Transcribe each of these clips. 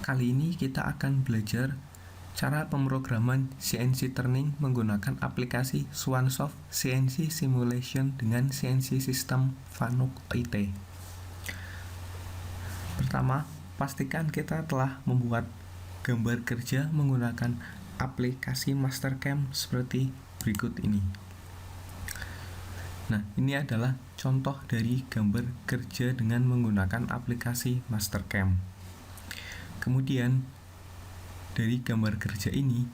Kali ini kita akan belajar cara pemrograman CNC Turning menggunakan aplikasi Swansoft CNC Simulation dengan CNC System Fanuc IT. Pertama, pastikan kita telah membuat gambar kerja menggunakan aplikasi Mastercam seperti berikut ini. Nah, ini adalah contoh dari gambar kerja dengan menggunakan aplikasi Mastercam. Kemudian, dari gambar kerja ini,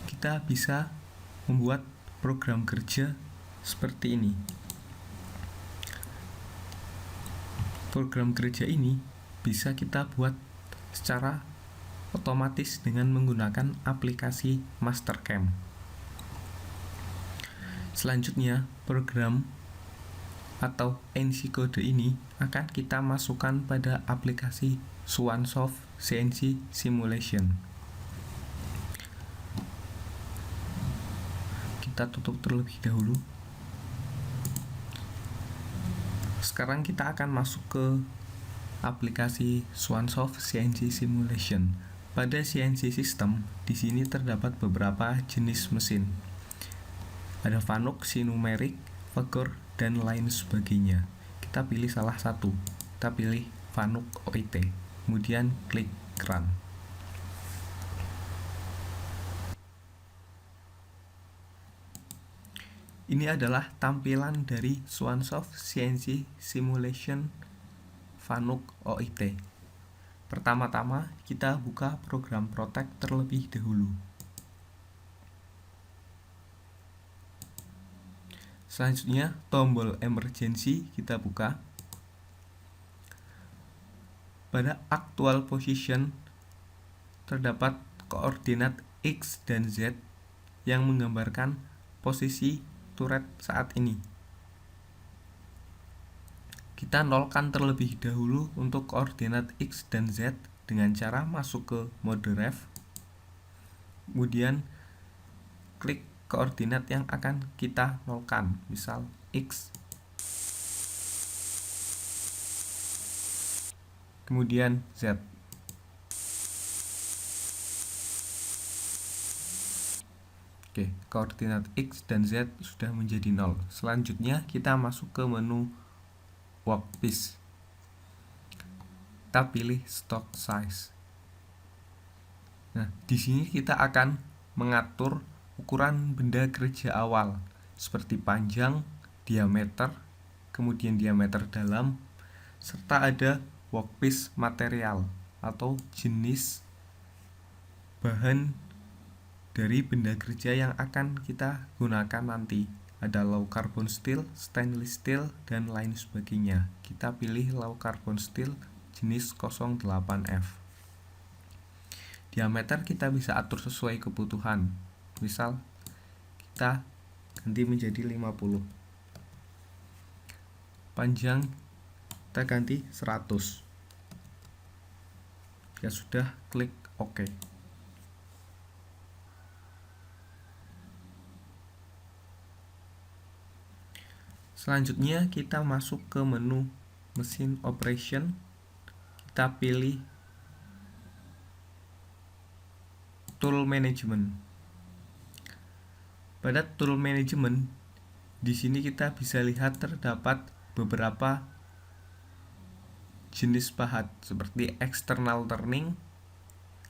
kita bisa membuat program kerja seperti ini. Program kerja ini bisa kita buat secara otomatis dengan menggunakan aplikasi Mastercam. Selanjutnya, program atau NC kode ini akan kita masukkan pada aplikasi Swansoft CNC Simulation. Kita tutup terlebih dahulu. Sekarang kita akan masuk ke aplikasi Swansoft CNC Simulation. Pada CNC System, di sini terdapat beberapa jenis mesin. Ada Fanuc, Sinumerik, Vector, dan lain sebagainya. Kita pilih salah satu. Kita pilih Fanuc OIT. Kemudian klik Run. Ini adalah tampilan dari Swansoft CNC Simulation Fanuc OIT. Pertama-tama kita buka program Protect terlebih dahulu. Selanjutnya tombol emergency kita buka. Pada actual position terdapat koordinat X dan Z yang menggambarkan posisi turret saat ini. Kita nolkan terlebih dahulu untuk koordinat X dan Z dengan cara masuk ke mode ref. Kemudian klik koordinat yang akan kita nolkan, misal X. Kemudian Z. Oke, koordinat X dan Z sudah menjadi 0. Selanjutnya kita masuk ke menu workpiece. Kita pilih stock size. Nah, di sini kita akan mengatur ukuran benda kerja awal seperti panjang, diameter, kemudian diameter dalam, serta ada workpiece material atau jenis bahan dari benda kerja yang akan kita gunakan nanti. Ada low carbon steel, stainless steel, dan lain sebagainya. Kita pilih low carbon steel jenis 08F. Diameter kita bisa atur sesuai kebutuhan. Misal kita ganti menjadi 50. Panjang kita ganti 100. Ya sudah, klik OK. Selanjutnya kita masuk ke menu mesin operation. Kita pilih tool management. Pada tool management, di sini kita bisa lihat terdapat beberapa jenis pahat seperti external turning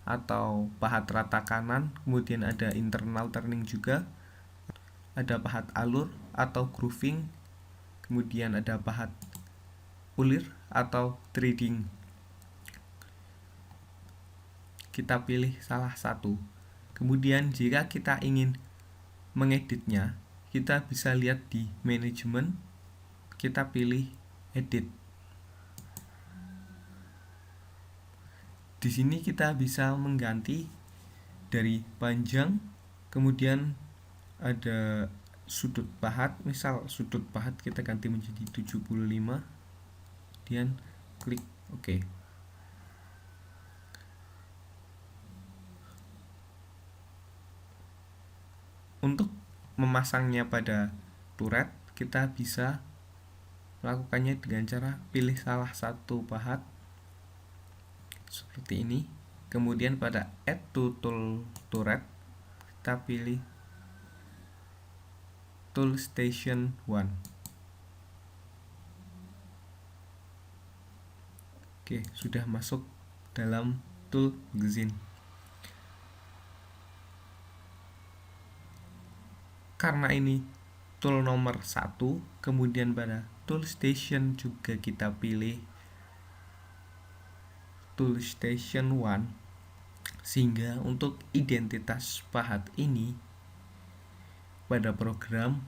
atau pahat rata kanan, kemudian ada internal turning juga, ada pahat alur atau grooving, kemudian ada pahat ulir atau threading. Kita pilih salah satu. Kemudian jika kita ingin mengeditnya, kita bisa lihat di manajemen, kita pilih edit. Di sini kita bisa mengganti dari panjang, kemudian ada sudut pahat, misal sudut pahat kita ganti menjadi 75, kemudian klik OK. Untuk memasangnya pada turret, kita bisa melakukannya dengan cara pilih salah satu pahat seperti ini. Kemudian pada add to tool turret kita pilih tool station 1. Oke, sudah masuk dalam tool magazine. Karena ini tool nomor 1, kemudian pada tool station juga kita pilih tool station 1, sehingga untuk identitas pahat ini pada program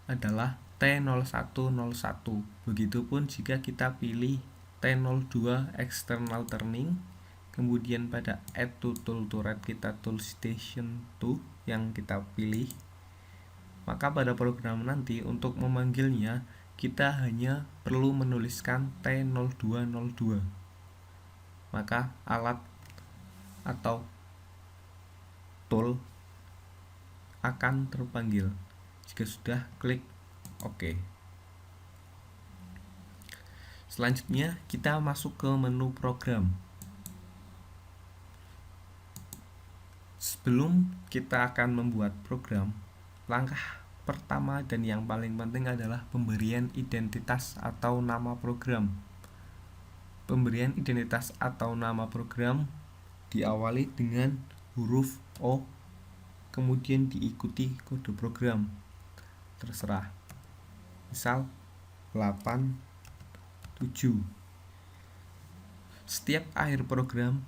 adalah T0101. Begitupun jika kita pilih T02 external turning, kemudian pada add to tool turret kita tool station 2 yang kita pilih, maka pada program nanti untuk memanggilnya kita hanya perlu menuliskan T0202. Maka alat atau tool akan terpanggil jika sudah klik OK. Selanjutnya kita masuk ke menu program. Sebelum kita akan membuat program, langkah pertama dan yang paling penting adalah pemberian identitas atau nama program. Pemberian identitas atau nama program diawali dengan huruf O, kemudian diikuti kode program. Terserah. Misal 87. Setiap akhir program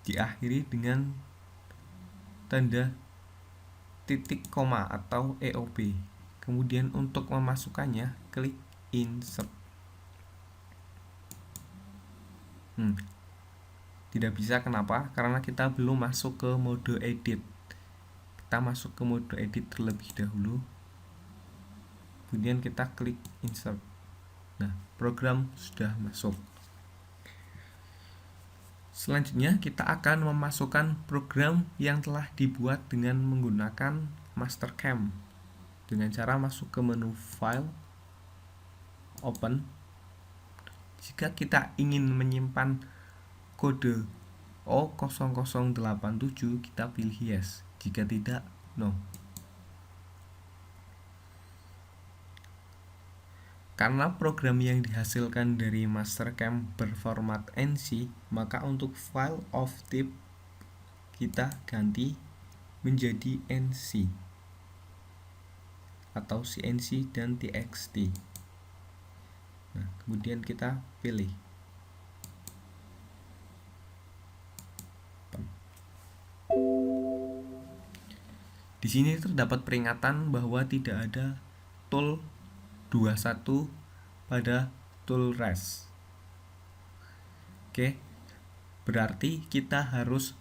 diakhiri dengan tanda titik koma atau EOP. Kemudian untuk memasukkannya klik insert. Tidak bisa, kenapa? Karena kita belum masuk ke mode edit. Kita masuk ke mode edit terlebih dahulu, kemudian kita klik insert. Nah, program sudah masuk. Selanjutnya kita akan memasukkan program yang telah dibuat dengan menggunakan Mastercam dengan cara masuk ke menu file, open. Jika kita ingin menyimpan kode O0087, kita pilih yes. Jika tidak, no. Karena program yang dihasilkan dari Mastercam berformat NC, maka untuk file of type kita ganti menjadi NC atau CNC dan TXT. Nah, kemudian kita pilih. Di sini terdapat peringatan bahwa tidak ada tool 21 pada tool rest. Oke, berarti kita harus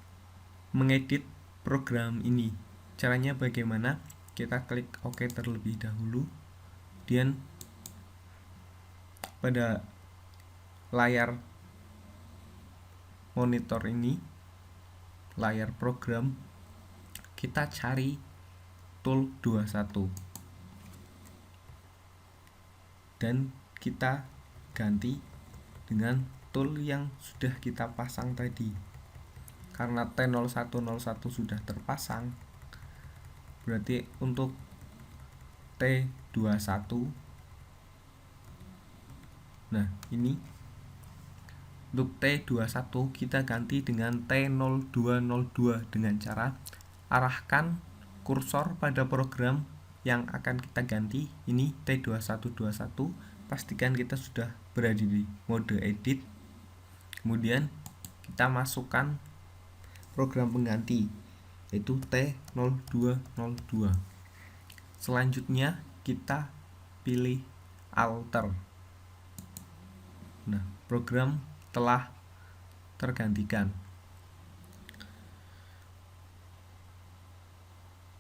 mengedit program ini. Caranya bagaimana? Kita klik OK terlebih dahulu, dan pada layar monitor ini, layar program, kita cari tool 21 dan kita ganti dengan tool yang sudah kita pasang tadi. Karena T0101 sudah terpasang, berarti untuk T21, nah ini untuk T21 kita ganti dengan T0202 dengan cara arahkan kursor pada program yang akan kita ganti. Ini T2121, pastikan kita sudah berada di mode edit. Kemudian kita masukkan program pengganti, yaitu T0202. Selanjutnya kita pilih alter. Nah, program telah tergantikan.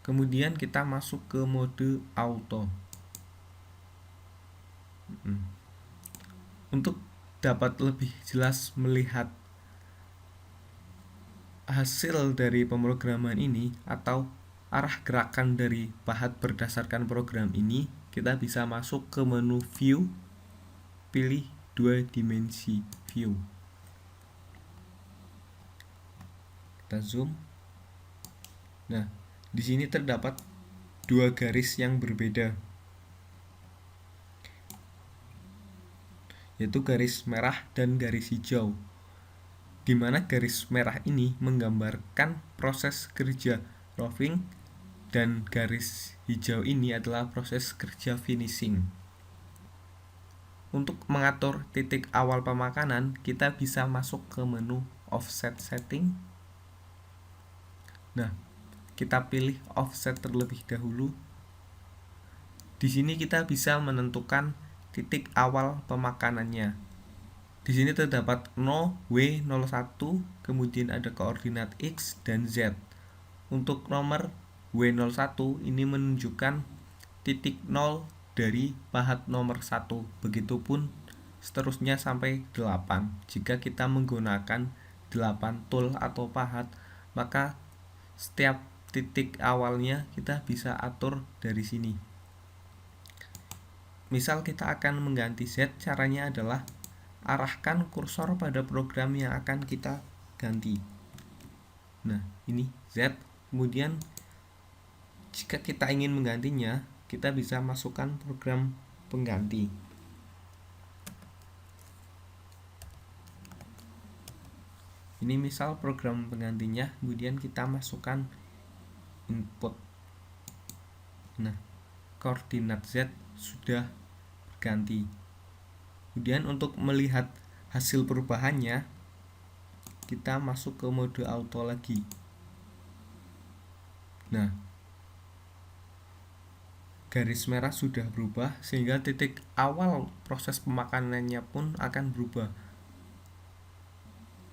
Kemudian kita masuk ke mode auto. Untuk dapat lebih jelas melihat hasil dari pemrograman ini atau arah gerakan dari pahat berdasarkan program ini, kita bisa masuk ke menu view, pilih 2 dimensi view. Kita zoom. Nah, di sini terdapat dua garis yang berbeda, yaitu garis merah dan garis hijau, di mana garis merah ini menggambarkan proses kerja roving dan garis hijau ini adalah proses kerja finishing. Untuk mengatur titik awal pemakanan, kita bisa masuk ke menu offset setting. Nah, kita pilih offset terlebih dahulu. Di sini kita bisa menentukan titik awal pemakanannya. Di sini terdapat 0, W, 01, kemudian ada koordinat X dan Z. Untuk nomor W01 ini menunjukkan titik 0 dari pahat nomor 1. Begitupun seterusnya sampai 8. Jika kita menggunakan 8 tool atau pahat, maka setiap titik awalnya kita bisa atur dari sini. Misal kita akan mengganti Z, caranya adalah arahkan kursor pada program yang akan kita ganti. Nah, ini Z. Kemudian jika kita ingin menggantinya, kita bisa masukkan program pengganti. Ini misal program penggantinya, kemudian kita masukkan input. Nah, koordinat Z sudah berganti. Kemudian untuk melihat hasil perubahannya, kita masuk ke mode auto lagi. Nah, garis merah sudah berubah sehingga titik awal proses pemakanannya pun akan berubah.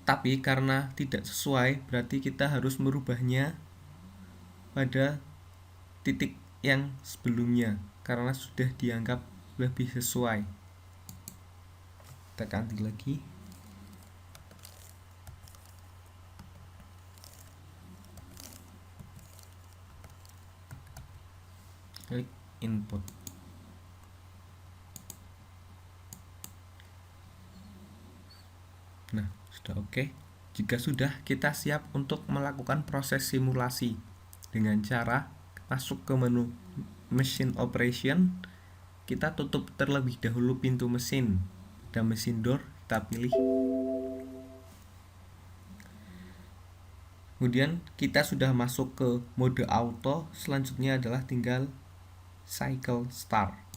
Tapi karena tidak sesuai, berarti kita harus merubahnya pada titik yang sebelumnya karena sudah dianggap lebih sesuai. Kita ganti lagi. Klik input. Nah, sudah oke. Jika sudah, kita siap untuk melakukan proses simulasi dengan cara masuk ke menu Machine Operation. Kita tutup terlebih dahulu pintu mesin dan mesin door, kita pilih. Kemudian kita sudah masuk ke mode auto. Selanjutnya adalah tinggal cycle start.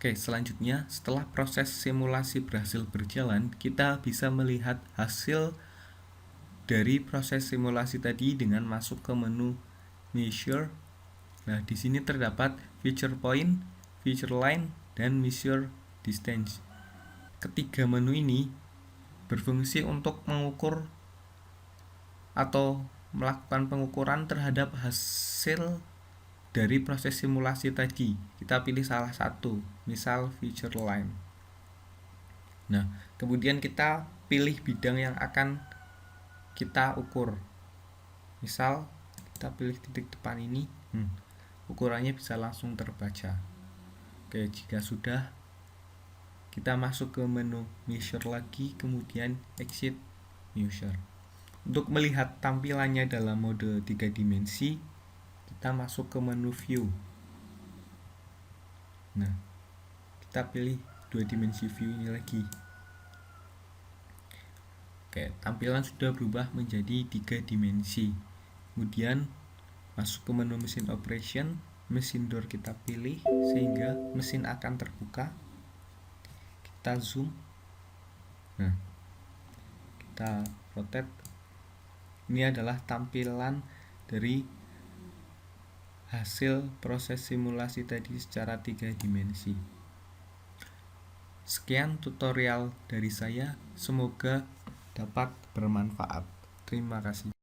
Oke, selanjutnya setelah proses simulasi berhasil berjalan, kita bisa melihat hasil dari proses simulasi tadi dengan masuk ke menu Measure. Nah, di sini terdapat Feature Point, Feature Line, dan Measure Distance. Ketiga menu ini berfungsi untuk mengukur atau melakukan pengukuran terhadap hasil dari proses simulasi tadi. Kita pilih salah satu, misal Feature Line. Nah, kemudian kita pilih bidang yang akan kita ukur. Misal kita pilih titik depan ini, ukurannya bisa langsung terbaca. Oke, jika sudah, kita masuk ke menu Measure lagi, kemudian Exit Measure. Untuk melihat tampilannya dalam mode 3 dimensi, kita masuk ke menu View. Nah, kita pilih 2 dimensi view ini lagi. Oke, tampilan sudah berubah menjadi 3 dimensi. Kemudian masuk ke menu mesin operation, mesin door kita pilih sehingga mesin akan terbuka. Kita zoom. Nah, kita rotate. Ini adalah tampilan dari hasil proses simulasi tadi secara 3 dimensi. Sekian tutorial dari saya, semoga dapat bermanfaat. Terima kasih.